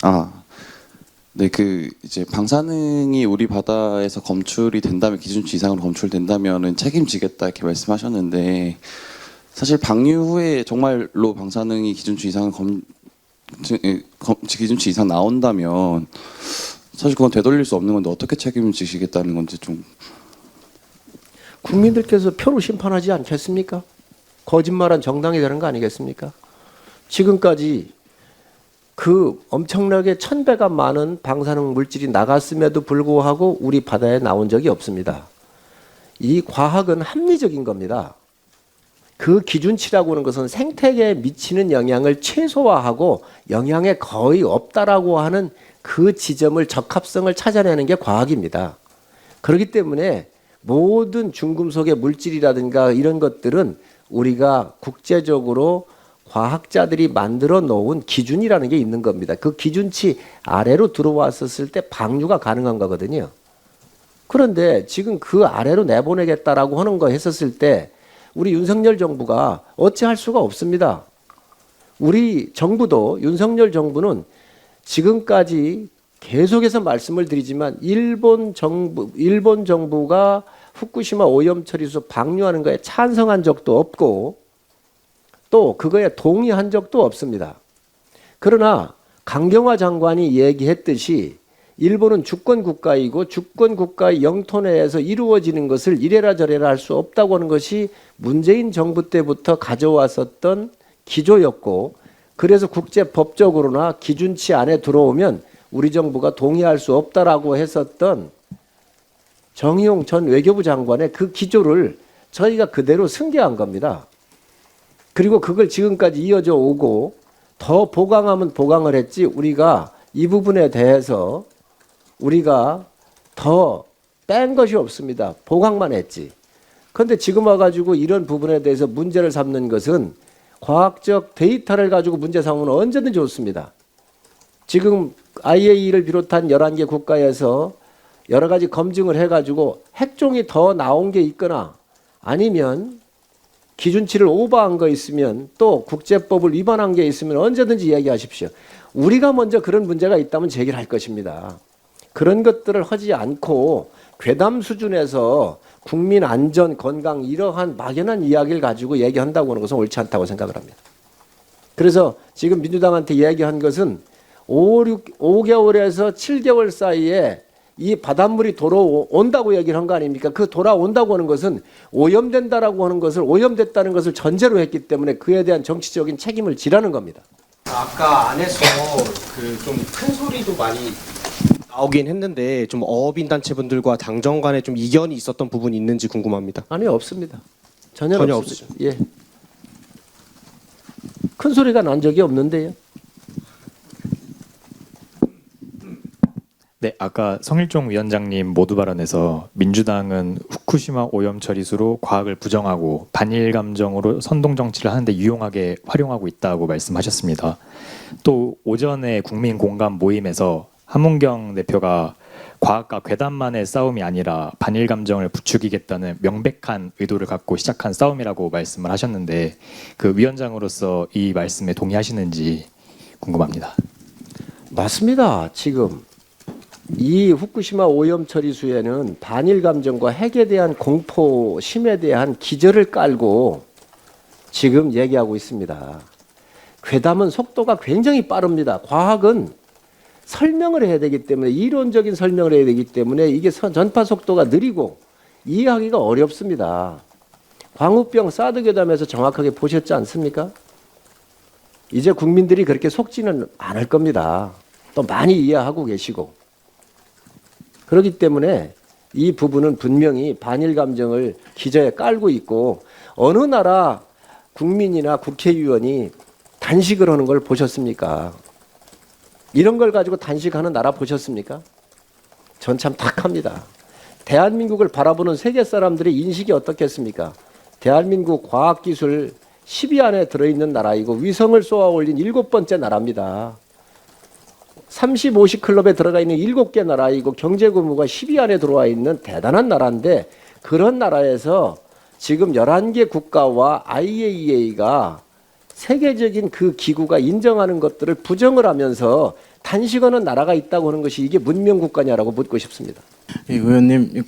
아, 네, 이제 방사능이 우리 바다에서 검출이 된다면 기준치 이상으로 검출된다면은 책임지겠다 이렇게 말씀하셨는데 사실 방류 후에 정말로 방사능이 기준치 이상 나온다면 사실 그건 되돌릴 수 없는 건데 어떻게 책임지시겠다는 건지 좀. 국민들께서 표로 심판하지 않겠습니까? 거짓말한 정당이 되는 거 아니겠습니까? 지금까지 그 엄청나게 1000배가 많은 방사능 물질이 나갔음에도 불구하고 우리 바다에 나온 적이 없습니다. 이 과학은 합리적인 겁니다. 그 기준치라고 하는 것은 생태계에 미치는 영향을 최소화하고 영향이 거의 없다라고 하는 그 지점을 적합성을 찾아내는 게 과학입니다. 그렇기 때문에 모든 중금속의 물질이라든가 이런 것들은 우리가 국제적으로 과학자들이 만들어 놓은 기준이라는 게 있는 겁니다. 그 기준치 아래로 들어왔었을 때 방류가 가능한 거거든요. 그런데 지금 그 아래로 내보내겠다라고 하는 거 했었을 때 우리 윤석열 정부가 어찌할 수가 없습니다. 우리 정부도 윤석열 정부는 지금까지 계속해서 말씀을 드리지만 일본 정부가 후쿠시마 오염 처리수 방류하는 거에 찬성한 적도 없고 또 그거에 동의한 적도 없습니다. 그러나 강경화 장관이 얘기했듯이 일본은 주권 국가이고 주권 국가의 영토 내에서 이루어지는 것을 이래라 저래라 할 수 없다고 하는 것이 문재인 정부 때부터 가져왔었던 기조였고, 그래서 국제법적으로나 기준치 안에 들어오면 우리 정부가 동의할 수 없다라고 했었던 정의용 전 외교부 장관의 그 기조를 저희가 그대로 승계한 겁니다. 그리고 그걸 지금까지 이어져 오고 더 보강하면 보강을 했지, 우리가 이 부분에 대해서 우리가 더 뺀 것이 없습니다. 보강만 했지. 그런데 지금 와가지고 이런 부분에 대해서 문제를 삼는 것은 과학적 데이터를 가지고 문제 삼으면 언제든 좋습니다. 지금 IAEA를 비롯한 11개 국가에서 여러 가지 검증을 해가지고 핵종이 더 나온 게 있거나 아니면 기준치를 오버한 거 있으면 또 국제법을 위반한 게 있으면 언제든지 이야기하십시오. 우리가 먼저 그런 문제가 있다면 제기를 할 것입니다. 그런 것들을 하지 않고 괴담 수준에서 국민 안전, 건강 이러한 막연한 이야기를 가지고 얘기한다고 하는 것은 옳지 않다고 생각을 합니다. 그래서 지금 민주당한테 이야기한 것은 5개월에서 7개월 사이에 이 바닷물이 돌아온다고 얘기를 한 거 아닙니까? 그 돌아온다고 하는 것은 오염된다라고 하는 것을, 오염됐다는 것을 전제로 했기 때문에 그에 대한 정치적인 책임을 지라는 겁니다. 아까 안에서 그 좀 큰 소리도 많이 나오긴 했는데 좀 어업인 단체분들과 당정 간에 좀 이견이 있었던 부분이 있는지 궁금합니다. 아니, 없습니다. 전혀 전혀 없습니다. 예. 큰 소리가 난 적이 없는데요. 네, 아까 성일종 위원장님 모두 발언에서 민주당은 후쿠시마 오염 처리수로 과학을 부정하고 반일 감정으로 선동 정치를 하는데 유용하게 활용하고 있다고 말씀하셨습니다. 또 오전에 국민 공감 모임에서 함은경 대표가 과학과 괴담만의 싸움이 아니라 반일 감정을 부추기겠다는 명백한 의도를 갖고 시작한 싸움이라고 말씀을 하셨는데 그 위원장으로서 이 말씀에 동의하시는지 궁금합니다. 맞습니다. 지금 이 후쿠시마 오염 처리수에는 반일 감정과 핵에 대한 공포심에 대한 기저를 깔고 지금 얘기하고 있습니다. 괴담은 속도가 굉장히 빠릅니다. 과학은 설명을 해야 되기 때문에, 이론적인 설명을 해야 되기 때문에 이게 전파 속도가 느리고 이해하기가 어렵습니다. 광우병 사드 괴담에서 정확하게 보셨지 않습니까? 이제 국민들이 그렇게 속지는 않을 겁니다. 또 많이 이해하고 계시고. 그렇기 때문에 이 부분은 분명히 반일 감정을 기저에 깔고 있고, 어느 나라 국민이나 국회의원이 단식을 하는 걸 보셨습니까? 이런 걸 가지고 단식하는 나라 보셨습니까? 전 참 탁합니다. 대한민국을 바라보는 세계 사람들의 인식이 어떻겠습니까? 대한민국 과학기술 10위 안에 들어있는 나라이고 위성을 쏘아 올린 7번째 나라입니다. 30, 50 클럽에 들어가 있는 7개 나라이고 경제 규모가 10위 안에 들어와 있는 대단한 나라인데, 그런 나라에서 지금 11개 국가와 IAEA가 세계적인 그 기구가 인정하는 것들을 부정을 하면서 단식하는 나라가 있다고 하는 것이 이게 문명국가냐라고 묻고 싶습니다. 예, 의원님,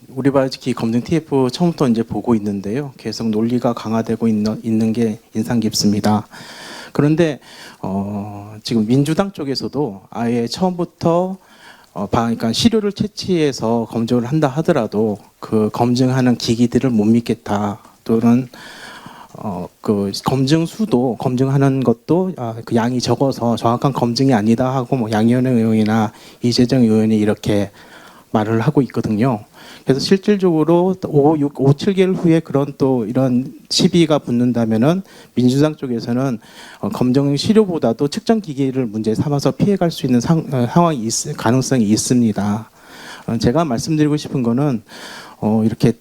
우리 바이오지키 검증 TF 처음부터 이제 보고 있는데요. 계속 논리가 강화되고 있는 게 인상 깊습니다. 그런데 지금 민주당 쪽에서도 아예 처음부터 그러니까 시료를 채취해서 검증을 한다 하더라도 그 검증하는 기기들을 못 믿겠다, 또는 그 검증 수도 검증하는 것도 그 양이 적어서 정확한 검증이 아니다 하고 뭐 양현우 의원이나 이재정 의원이 이렇게 말을 하고 있거든요. 그래서 실질적으로 5, 7개월 후에 그런 또 이런 시비가 붙는다면은 민주당 쪽에서는 검증 시료보다도 측정 기기를 문제 삼아서 피해갈 수 있는 상황이 가능성이 있습니다. 제가 말씀드리고 싶은 거는 이렇게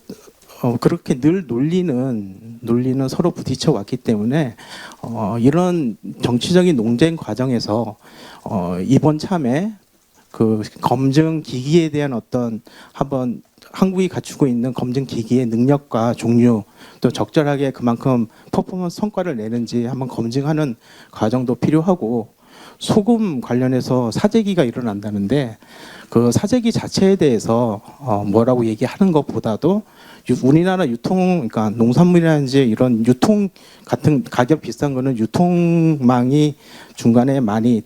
그렇게 늘 논리는 서로 부딪혀 왔기 때문에 이런 정치적인 논쟁 과정에서 이번 참에 그 검증 기기에 대한 어떤 한번 한국이 갖추고 있는 검증 기기의 능력과 종류, 또 적절하게 그만큼 퍼포먼스 성과를 내는지 한번 검증하는 과정도 필요하고, 소금 관련해서 사재기가 일어난다는데 그 사재기 자체에 대해서 뭐라고 얘기하는 것보다도 우리나라 그러니까 농산물이라든지 이런 유통 같은 가격 비싼 거는 유통망이 중간에 많이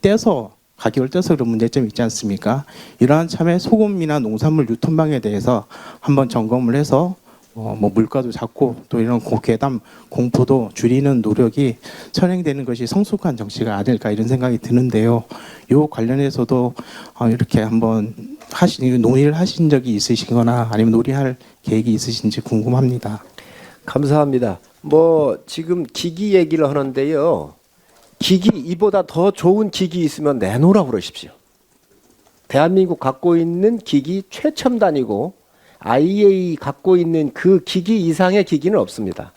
가격을 떼서 그런 문제점이 있지 않습니까? 이러한 참에 소금이나 농산물 유통망에 대해서 한번 점검을 해서 뭐 물가도 잡고 또 이런 괴담 공포도 줄이는 노력이 선행되는 것이 성숙한 정치가 아닐까 이런 생각이 드는데요. 요 관련해서도 이렇게 한번 논의를 하신 적이 있으시거나 아니면 논의할 계획이 있으신지 궁금합니다. 감사합니다. 뭐 지금 기기 얘기를 하는데요. 기기 이보다 더 좋은 기기 있으면 내놓으라고 그러십시오. 대한민국 갖고 있는 기기 최첨단이고 IAEA 갖고 있는 그 기기 이상의 기기는 없습니다.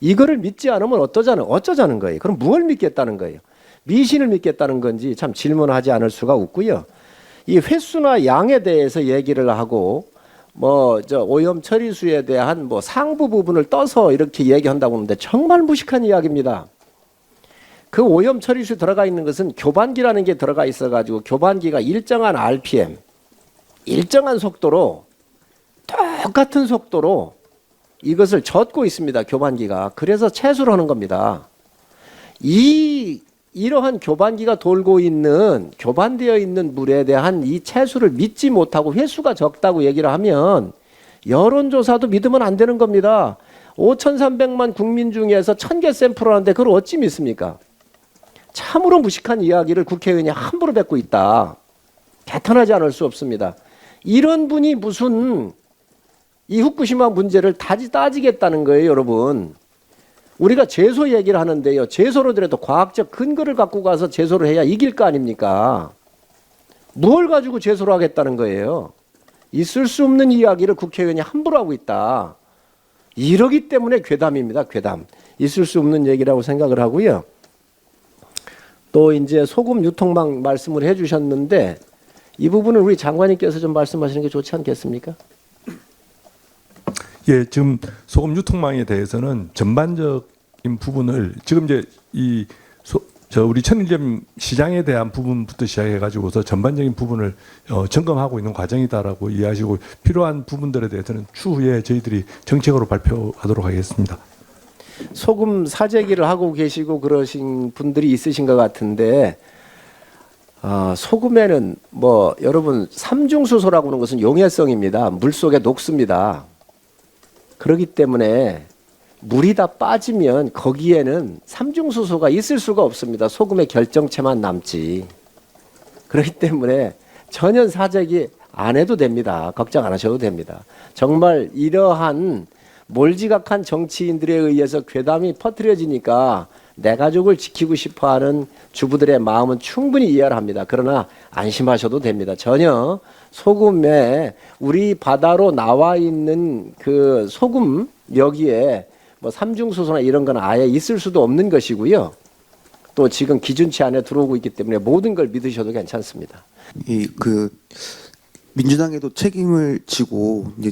이거를 믿지 않으면 어쩌자는 거예요. 그럼 무엇을 믿겠다는 거예요? 미신을 믿겠다는 건지 참 질문하지 않을 수가 없고요. 이 횟수나 양에 대해서 얘기를 하고 오염 처리수에 대한 상부 부분을 떠서 이렇게 얘기한다고 하는데 정말 무식한 이야기입니다. 그 오염 처리수 들어가 있는 것은 교반기라는 게 들어가 있어가지고 교반기가 일정한 RPM, 일정한 속도로 똑같은 속도로 이것을 젓고 있습니다. 교반기가. 그래서 채수를 하는 겁니다. 이러한 교반기가 돌고 있는 교반되어 있는 물에 대한 이 채수를 믿지 못하고 횟수가 적다고 얘기를 하면 여론조사도 믿으면 안 되는 겁니다. 5,300만 국민 중에서 1,000개 샘플을 하는데 그걸 어찌 믿습니까? 참으로 무식한 이야기를 국회의원이 함부로 뱉고 있다. 개탄하지 않을 수 없습니다. 이런 분이 무슨 이 후쿠시마 문제를 따지겠다는 거예요, 여러분. 우리가 제소 얘기를 하는데요. 제소로더라도 과학적 근거를 갖고 가서 제소를 해야 이길 거 아닙니까? 뭘 가지고 제소를 하겠다는 거예요? 있을 수 없는 이야기를 국회의원이 함부로 하고 있다. 이러기 때문에 괴담입니다. 괴담. 있을 수 없는 얘기라고 생각을 하고요. 또 이제 소금 유통망 말씀을 해주셨는데 이 부분은 우리 장관님께서 좀 말씀하시는 게 좋지 않겠습니까? 예, 지금 소금 유통망에 대해서는 전반적인 부분을 지금 이제 우리 천일점 시장에 대한 부분부터 시작해가지고서 전반적인 부분을 점검하고 있는 과정이다라고 이해하시고 필요한 부분들에 대해서는 추후에 저희들이 정책으로 발표하도록 하겠습니다. 소금 사재기를 하고 계시고 그러신 분들이 있으신 것 같은데 소금에는 여러분 삼중수소라고 하는 것은 용해성입니다. 물속에 녹습니다. 그렇기 때문에 물이 다 빠지면 거기에는 삼중수소가 있을 수가 없습니다. 소금의 결정체만 남지. 그렇기 때문에 전혀 사재기 안 해도 됩니다. 걱정 안 하셔도 됩니다. 정말 이러한 몰지각한 정치인들에 의해서 괴담이 퍼뜨려지니까 내 가족을 지키고 싶어하는 주부들의 마음은 충분히 이해를 합니다. 그러나 안심하셔도 됩니다. 전혀 소금에 우리 바다로 나와 있는 그 소금 여기에 삼중수소나 이런 건 아예 있을 수도 없는 것이고요. 또 지금 기준치 안에 들어오고 있기 때문에 모든 걸 믿으셔도 괜찮습니다. 민주당에도 책임을 지고 이제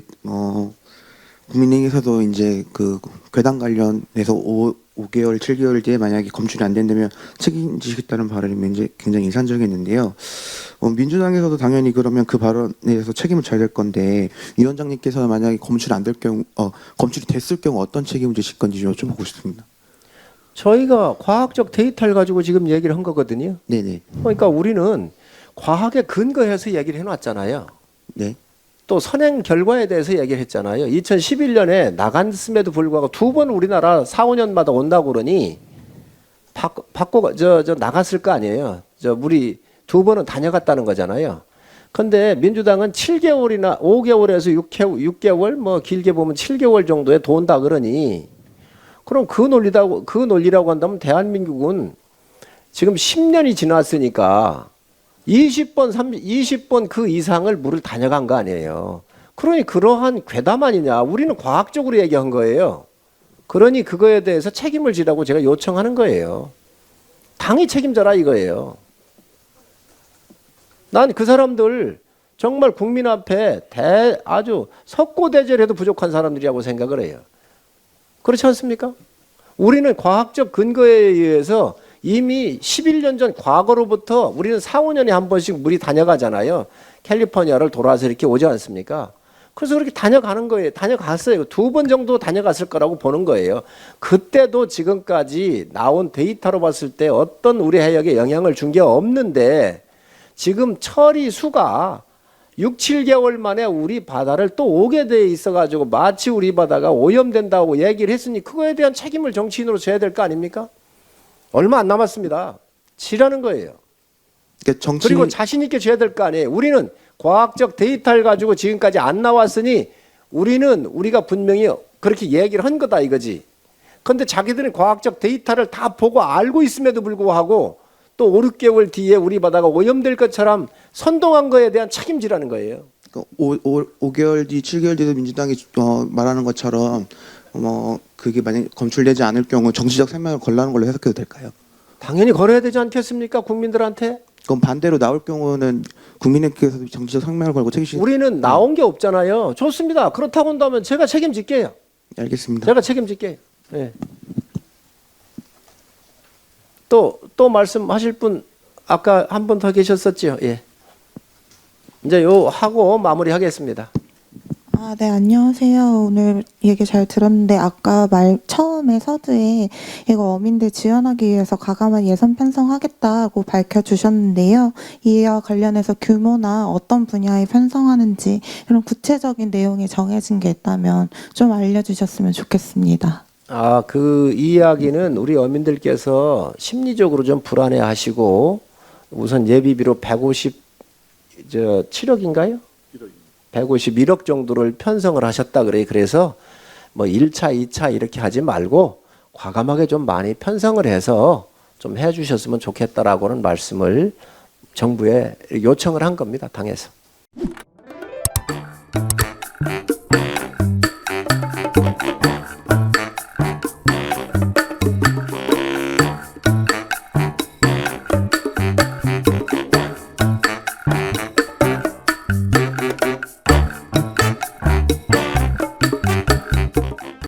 국민의힘에서도 이제 그 괴담 관련해서 5개월, 7개월 뒤에 만약에 검출이 안 된다면 책임지시겠다는 발언이 이제 굉장히 인상적이었는데요. 민주당에서도 당연히 그러면 그 발언에 대해서 책임을 져야 될 건데 위원장님께서 만약에 검출 안 될 경우, 검출이 됐을 경우 어떤 책임을 지실 건지 좀 여쭤보고 싶습니다. 저희가 과학적 데이터를 가지고 지금 얘기를 한 거거든요. 네네. 그러니까 우리는 과학에 근거해서 얘기를 해놨잖아요. 네. 또 선행 결과에 대해서 얘기를 했잖아요. 2011년에 나갔음에도 불구하고 2번 우리나라 4, 5년마다 온다고 그러니 저 나갔을 거 아니에요. 우리 2번은 다녀갔다는 거잖아요. 근데 민주당은 7개월이나 5개월에서 6개월 뭐 길게 보면 7개월 정도에 돈다 그러니 그럼 그 논리라고 한다면 대한민국은 지금 10년이 지났으니까 20번 그 이상을 물을 다녀간 거 아니에요. 그러니 그러한 괴담 아니냐. 우리는 과학적으로 얘기한 거예요. 그러니 그거에 대해서 책임을 지라고 제가 요청하는 거예요. 당이 책임져라 이거예요. 난 그 사람들 정말 국민 앞에 아주 석고대죄해도 부족한 사람들이라고 생각을 해요. 그렇지 않습니까? 우리는 과학적 근거에 의해서 이미 11년 전 과거로부터 우리는 4, 5년에 한 번씩 물이 다녀가잖아요. 캘리포니아를 돌아서 이렇게 오지 않습니까? 그래서 그렇게 다녀가는 거예요. 다녀갔어요. 2번 정도 다녀갔을 거라고 보는 거예요. 그때도 지금까지 나온 데이터로 봤을 때 어떤 우리 해역에 영향을 준 게 없는데 지금 처리 수가 6, 7개월 만에 우리 바다를 또 오게 돼 있어가지고 마치 우리 바다가 오염된다고 얘기를 했으니 그거에 대한 책임을 정치인으로 져야 될 거 아닙니까? 얼마 안 남았습니다. 지라는 거예요. 그러니까 그리고 자신 있게 져야 될 거 아니에요. 우리는 과학적 데이터를 가지고 지금까지 안 나왔으니 우리가 분명히 그렇게 얘기를 한 거다 이거지. 그런데 자기들은 과학적 데이터를 다 보고 알고 있음에도 불구하고 또 5, 6개월 뒤에 우리 바다가 오염될 것처럼 선동한 거에 대한 책임지라는 거예요. 5개월 뒤, 7개월 뒤에도 민주당이 말하는 것처럼 그게 만약 검출되지 않을 경우 정치적 생명을 걸라는 걸로 해석해도 될까요? 당연히 걸어야 되지 않겠습니까? 국민들한테. 그럼 반대로 나올 경우는 국민께서 정치적 생명을 걸고 책임지. 우리는 나온 게 없잖아요. 좋습니다. 그렇다고 한다면 제가 책임질게요. 알겠습니다. 제가 책임질게요. 네. 또 말씀하실 분 아까 한 분 더 계셨었죠. 예. 이제 요 하고 마무리하겠습니다. 네, 안녕하세요. 오늘 얘기 잘 들었는데 아까 처음에 서두에 이거 어민들 지원하기 위해서 과감한 예산 편성하겠다고 밝혀주셨는데요. 이와 관련해서 규모나 어떤 분야에 편성하는지 이런 구체적인 내용이 정해진 게 있다면 좀 알려주셨으면 좋겠습니다. 그 이야기는 우리 어민들께서 심리적으로 좀 불안해하시고 우선 예비비로 157억인가요? 151억 정도를 편성을 하셨다 그래요. 그래서 뭐 1차, 2차 이렇게 하지 말고 과감하게 좀 많이 편성을 해서 좀 해주셨으면 좋겠다라고는 말씀을 정부에 요청을 한 겁니다. 당에서.